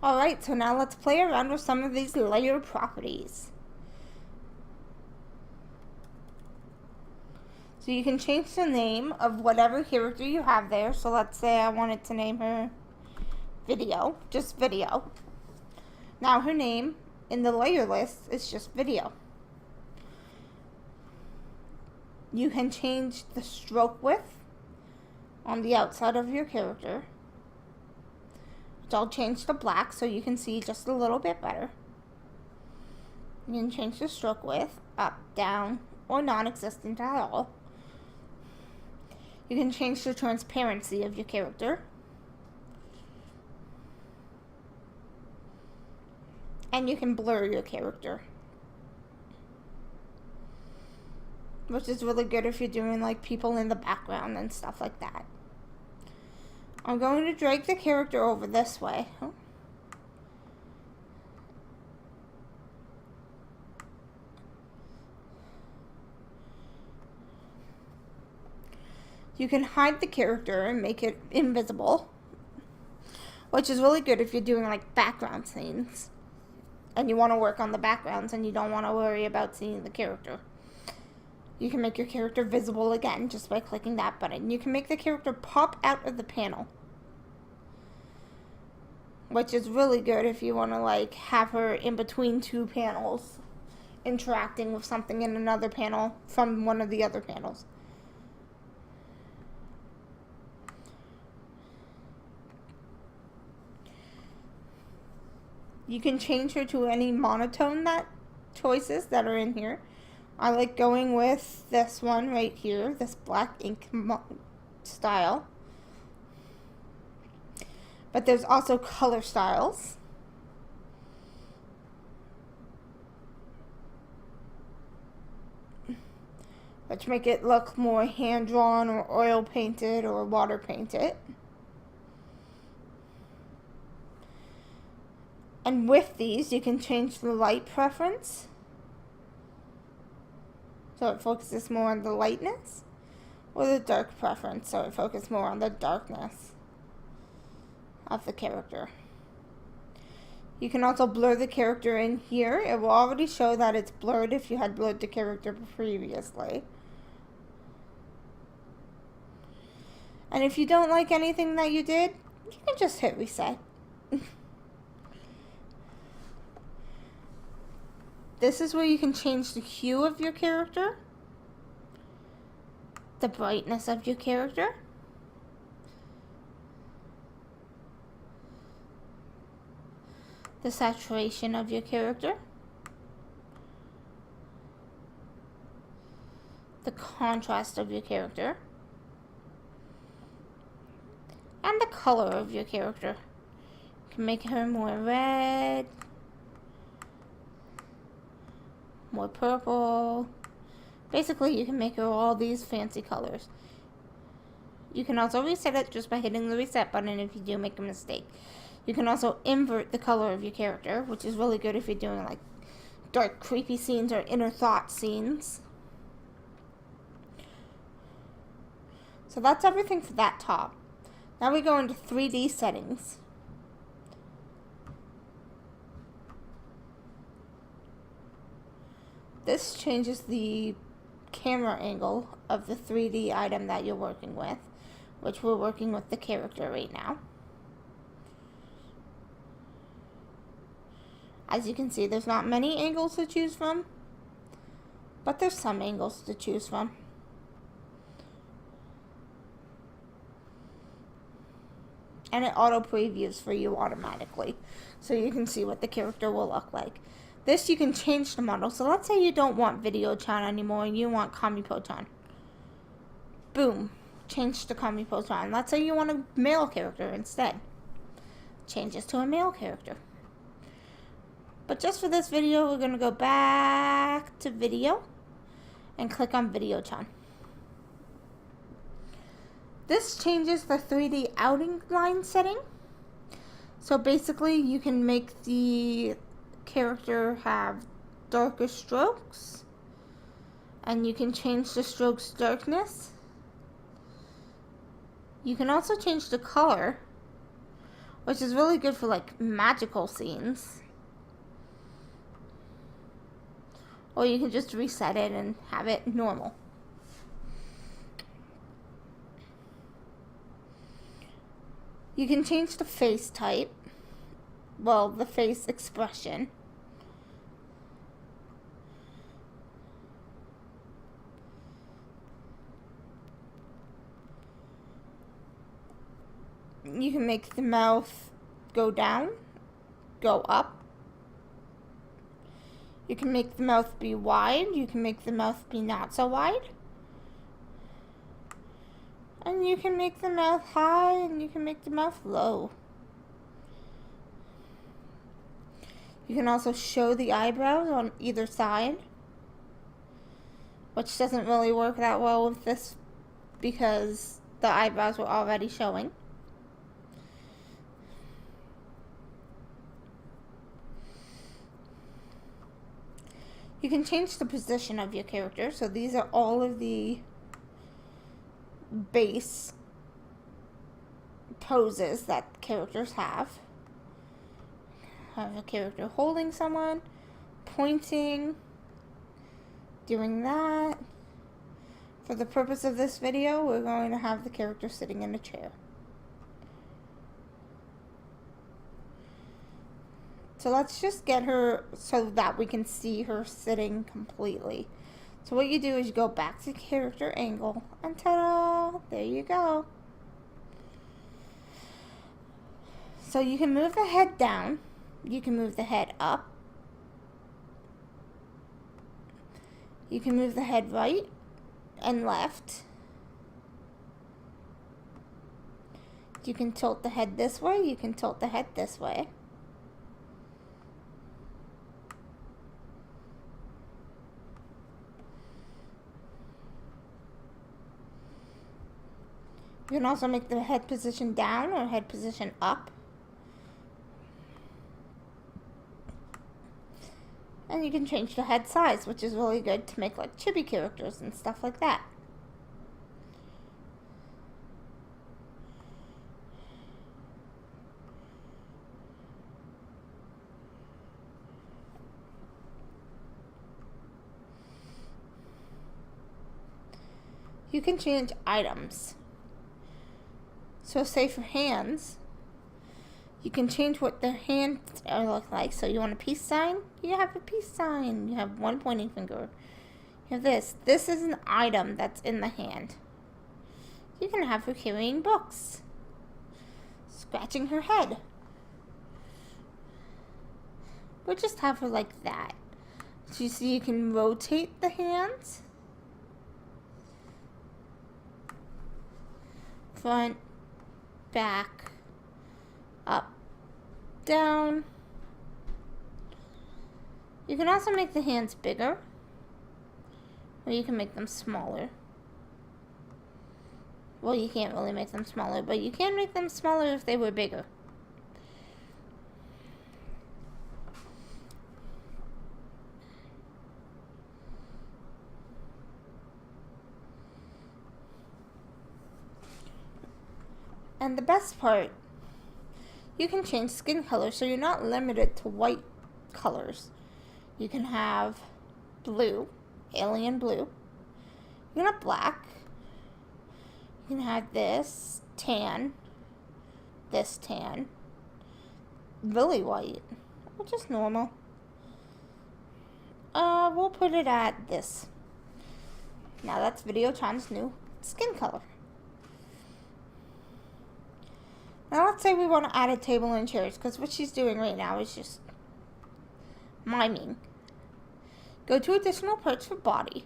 Alright, so now let's play around with some of these layer properties. So you can change the name of whatever character you have there. So let's say I wanted to name her Video, just Video. Now her name in the layer list is just Video. You can change the stroke width on the outside of your character. So I'll change to black so you can see just a little bit better. You can change the stroke width up, down, or non-existent at all. You can change the transparency of your character. And you can blur your character, which is really good if you're doing like people in the background and stuff like that. I'm going to drag the character over this way. You can hide the character and make it invisible, which is really good if you're doing like background scenes and you want to work on the backgrounds and you don't want to worry about seeing the character. You can make your character visible again just by clicking that button. You can make the character pop out of the panel, which is really good if you want to like have her in between two panels interacting with something in another panel from one of the other panels. You can change her to any monotone choices that are in here. I like going with this one right here, this black ink style. But there's also color styles. Which make it look more hand-drawn or oil painted or water painted. And with these, you can change the light preference, so it focuses more on the lightness, or the dark preference, so it focuses more on the darkness of the character. You can also blur the character in here. It will already show that it's blurred if you had blurred the character previously. And if you don't like anything that you did, you can just hit reset. This is where you can change the hue of your character, the brightness of your character, the saturation of your character, the contrast of your character, and the color of your character. You can make her more red, more purple. Basically, you can make her all these fancy colors. You can also reset it just by hitting the reset button if you do make a mistake. You can also invert the color of your character, which is really good if you're doing like dark, creepy scenes or inner thought scenes. So that's everything for that top. Now we go into 3D settings. This changes the camera angle of the 3D item that you're working with, which we're working with the character right now. As you can see, there's not many angles to choose from, but there's some angles to choose from. And it auto previews for you automatically, so you can see what the character will look like. This you can change the model. So let's say you don't want Video-chan anymore and you want ComiPo-chan. Boom. Change to ComiPo-chan. Let's say you want a male character instead. Changes to a male character. But just for this video, we're going to go back to Video and click on Video-chan. This changes the 3D outing line setting. So basically, you can make the character have darker strokes, and you can change the strokes darkness. You can also change the color, which is really good for like magical scenes. Or you can just reset it and have it normal. You can change the face type. Well, the face expression. You can make the mouth go down, go up. You can make the mouth be wide. You can make the mouth be not so wide. And you can make the mouth high and you can make the mouth low. You can also show the eyebrows on either side, which doesn't really work that well with this because the eyebrows were already showing. You can change the position of your character. So these are all of the base poses that characters have. Have a character holding someone, pointing, doing that. For the purpose of this video, we're going to have the character sitting in a chair. So let's just get her so that we can see her sitting completely. So what you do is you go back to character angle and ta-da! There you go. So you can move the head down. You can move the head up. You can move the head right and left. You can tilt the head this way. You can tilt the head this way. You can also make the head position down or head position up. And you can change the head size, which is really good to make like chibi characters and stuff like that. You can change items. So say for hands, you can change what their hands look like. So you want a peace sign? You have a peace sign. You have one pointing finger. You have this. This is an item that's in the hand. You can have her carrying books. Scratching her head. Or just have her like that. So you see you can rotate the hands. Front. Back, up, down. You can also make the hands bigger, or you can make them smaller. Well, you can't really make them smaller, but you can make them smaller if they were bigger. And the best part, you can change skin color, so you're not limited to white colors. You can have blue, alien blue. You can have black. You can have this tan, really white, or just normal. We'll put it at this. Now that's Videotron's new skin color. Now let's say we want to add a table and chairs, because what she's doing right now is just miming. Go to additional parts for body.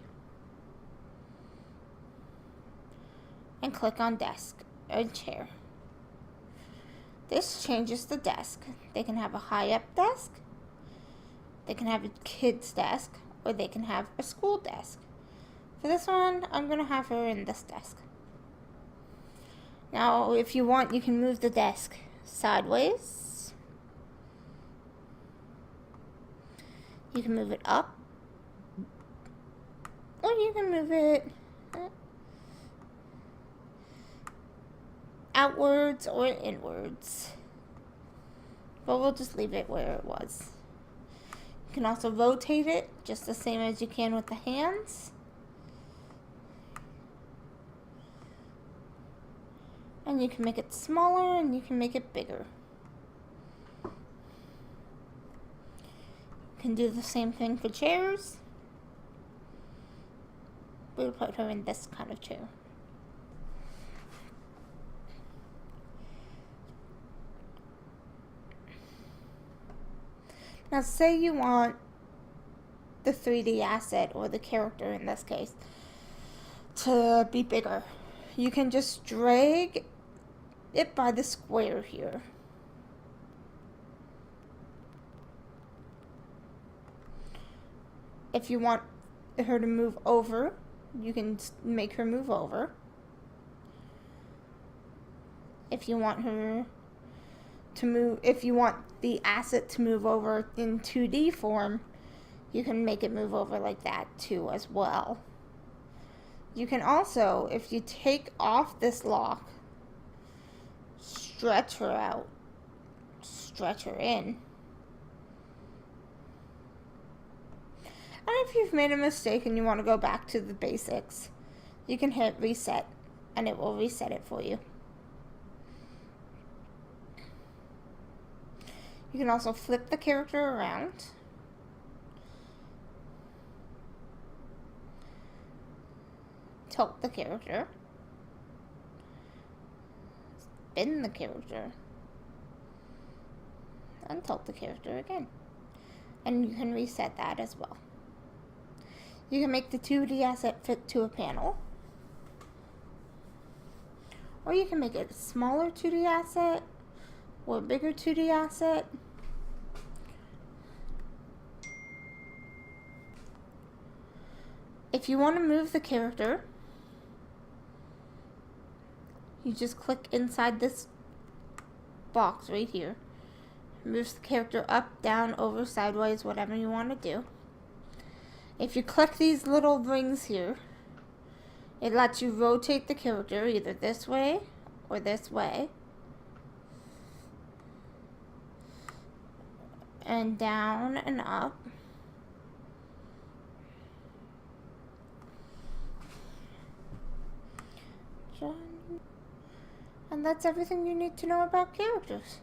And click on desk or chair. This changes the desk. They can have a high up desk. They can have a kid's desk. Or they can have a school desk. For this one, I'm going to have her in this desk. Now, if you want, you can move the desk sideways. You can move it up. Or you can move it outwards or inwards. but we'll just leave it where it was. You can also rotate it just the same as you can with the hands. And you can make it smaller and you can make it bigger. You can do the same thing for chairs. We'll put her in this kind of chair. Now say you want the 3D asset, or the character in this case, to be bigger. You can just drag it by the square here. If you want her to move over, you can make her move over. If you want her to move, if you want the asset to move over in 2D form, you can make it move over like that too as well. You can also, if you take off this lock, stretch her out, stretch her in. And if you've made a mistake and you want to go back to the basics, you can hit reset and it will reset it for you. You can also flip the character around. Tilt the character. Spin the character. And tilt the character again. And you can reset that as well. You can make the 2D asset fit to a panel. Or you can make it a smaller 2D asset or a bigger 2D asset. If you want to move the character, you just click inside this box right here. Moves the character up, down, over, sideways, whatever you want to do. If you click these little rings here, it lets you rotate the character either this way or this way. And down and up. And that's everything you need to know about characters.